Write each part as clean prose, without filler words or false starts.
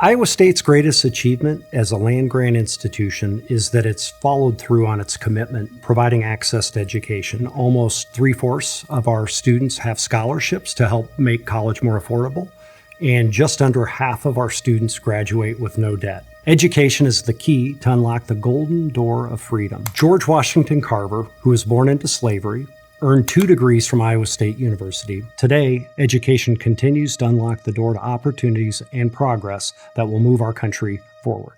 Iowa State's greatest achievement as a land-grant institution is that it's followed through on its commitment, providing access to education. Almost 3/4 of our students have scholarships to help make college more affordable, and just under half of our students graduate with no debt. Education is the key to unlock the golden door of freedom. George Washington Carver, who was born into slavery, earned 2 degrees from Iowa State University. Today, education continues to unlock the door to opportunities and progress that will move our country forward.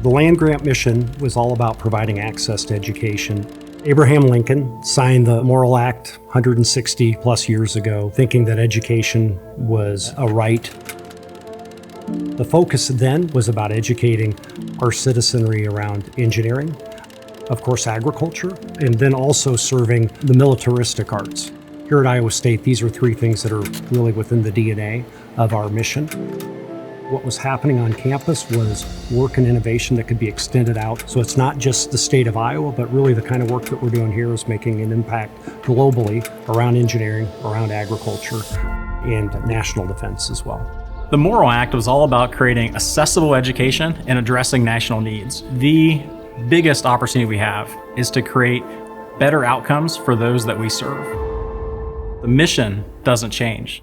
The land-grant mission was all about providing access to education. Abraham Lincoln signed the Morrill Act 160 plus years ago, thinking that education was a right. The focus then was about educating our citizenry around engineering, of course agriculture, and then also serving the militaristic arts. Here at Iowa State, these are 3 things that are really within the DNA of our mission. What was happening on campus was work and innovation that could be extended out. So it's not just the state of Iowa, but really the kind of work that we're doing here is making an impact globally around engineering, around agriculture, and national defense as well. The Morrill Act was all about creating accessible education and addressing national needs. The biggest opportunity we have is to create better outcomes for those that we serve. The mission doesn't change.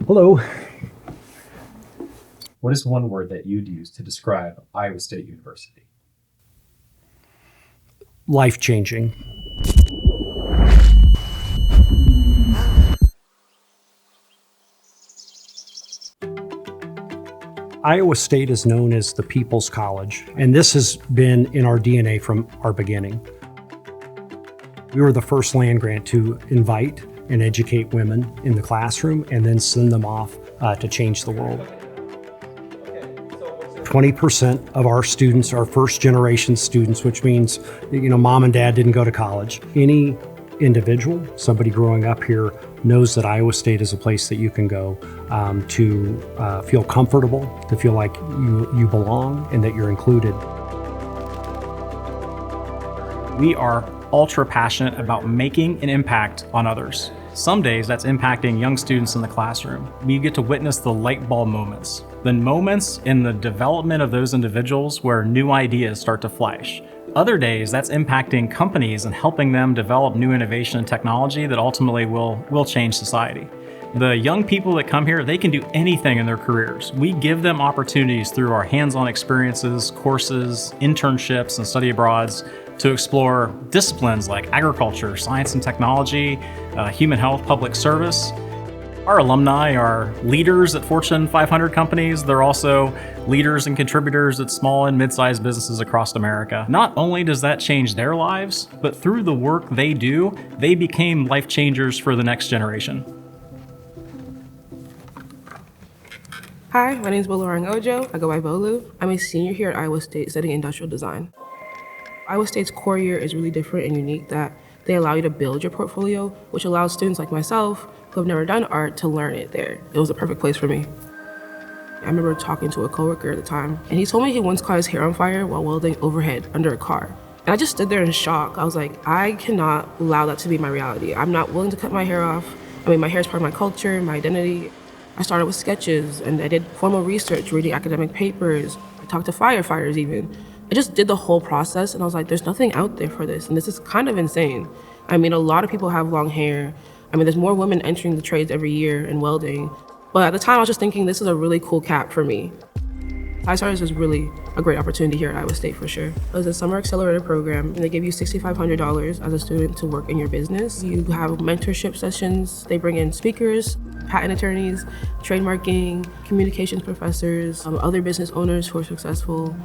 Hello. What is one word that you'd use to describe Iowa State University? Life-changing. Iowa State is known as the People's College, and this has been in our DNA from our beginning. We were the first land-grant to invite and educate women in the classroom and then send them off to change the world. 20% of our students are first-generation students, which means, mom and dad didn't go to college. Any individual, somebody growing up here, knows that Iowa State is a place that you can go to feel comfortable, to feel like you belong and that you're included. We are ultra passionate about making an impact on others. Some days that's impacting young students in the classroom. We get to witness the light bulb moments, the moments in the development of those individuals where new ideas start to flash. Other days that's impacting companies and helping them develop new innovation and technology that ultimately will change society. The young people that come here, they can do anything in their careers. We give them opportunities through our hands-on experiences, courses, internships, and study abroads to explore disciplines like agriculture, science and technology, human health, public service. Our alumni are leaders at Fortune 500 companies. They're also leaders and contributors at small and mid-sized businesses across America. Not only does that change their lives, but through the work they do, they became life changers for the next generation. Hi, my name is Bolaurang Ojo. I go by Bolu. I'm a senior here at Iowa State studying industrial design. Iowa State's core year is really different and unique that they allow you to build your portfolio, which allows students like myself who have never done art to learn it there. It was a perfect place for me. I remember talking to a coworker at the time, and he told me he once caught his hair on fire while welding overhead under a car. And I just stood there in shock. I was like, I cannot allow that to be my reality. I'm not willing to cut my hair off. My hair is part of my culture, my identity. I started with sketches, and I did formal research, reading academic papers. I talked to firefighters even. I just did the whole process, and I was like, there's nothing out there for this, and this is kind of insane. A lot of people have long hair. There's more women entering the trades every year in welding. But at the time, I was just thinking this is a really cool cap for me. I started was really a great opportunity here at Iowa State for sure. It was a summer accelerator program, and they give you $6,500 as a student to work in your business. You have mentorship sessions. They bring in speakers, patent attorneys, trademarking, communications professors, other business owners who are successful.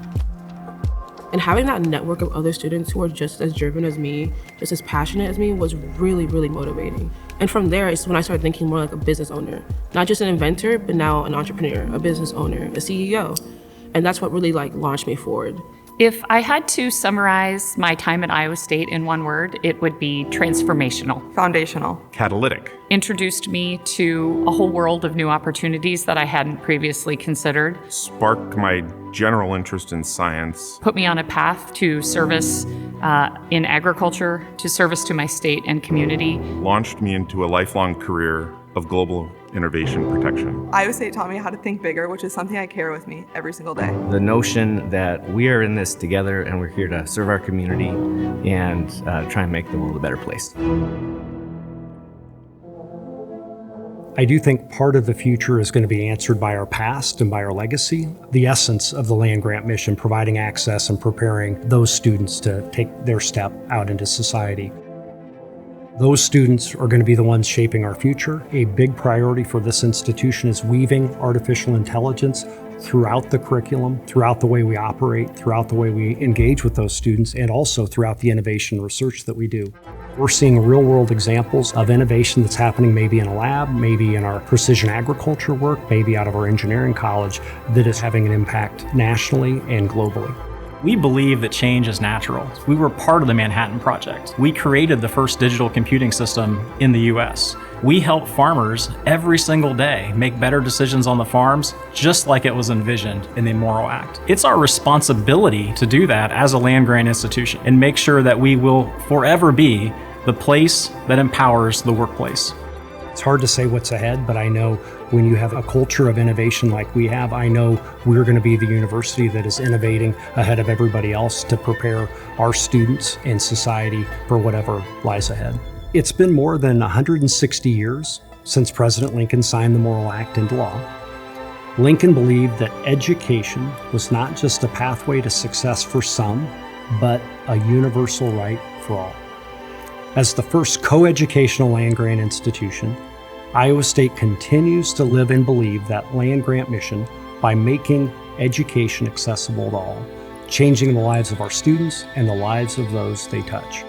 And having that network of other students who are just as driven as me, just as passionate as me, was really, really motivating. And from there is when I started thinking more like a business owner, not just an inventor, but now an entrepreneur, a business owner, a CEO. And that's what really like launched me forward. If I had to summarize my time at Iowa State in one word, it would be transformational. Foundational. Catalytic. Introduced me to a whole world of new opportunities that I hadn't previously considered. Sparked my general interest in science. Put me on a path to service in agriculture, to service to my state and community. Launched me into a lifelong career of global innovation protection. Iowa State taught me how to think bigger, which is something I carry with me every single day. The notion that we are in this together and we're here to serve our community and try and make the world a better place. I do think part of the future is going to be answered by our past and by our legacy. The essence of the land-grant mission, providing access and preparing those students to take their step out into society. Those students are going to be the ones shaping our future. A big priority for this institution is weaving artificial intelligence throughout the curriculum, throughout the way we operate, throughout the way we engage with those students, and also throughout the innovation research that we do. We're seeing real-world examples of innovation that's happening maybe in a lab, maybe in our precision agriculture work, maybe out of our engineering college, that is having an impact nationally and globally. We believe that change is natural. We were part of the Manhattan Project. We created the first digital computing system in the US. We help farmers every single day make better decisions on the farms, just like it was envisioned in the Morrill Act. It's our responsibility to do that as a land-grant institution and make sure that we will forever be the place that empowers the workplace. It's hard to say what's ahead, but I know when you have a culture of innovation like we have, I know we're going to be the university that is innovating ahead of everybody else to prepare our students and society for whatever lies ahead. It's been more than 160 years since President Lincoln signed the Morrill Act into law. Lincoln believed that education was not just a pathway to success for some, but a universal right for all. As the first co-educational land-grant institution, Iowa State continues to live and believe that land-grant mission by making education accessible to all, changing the lives of our students and the lives of those they touch.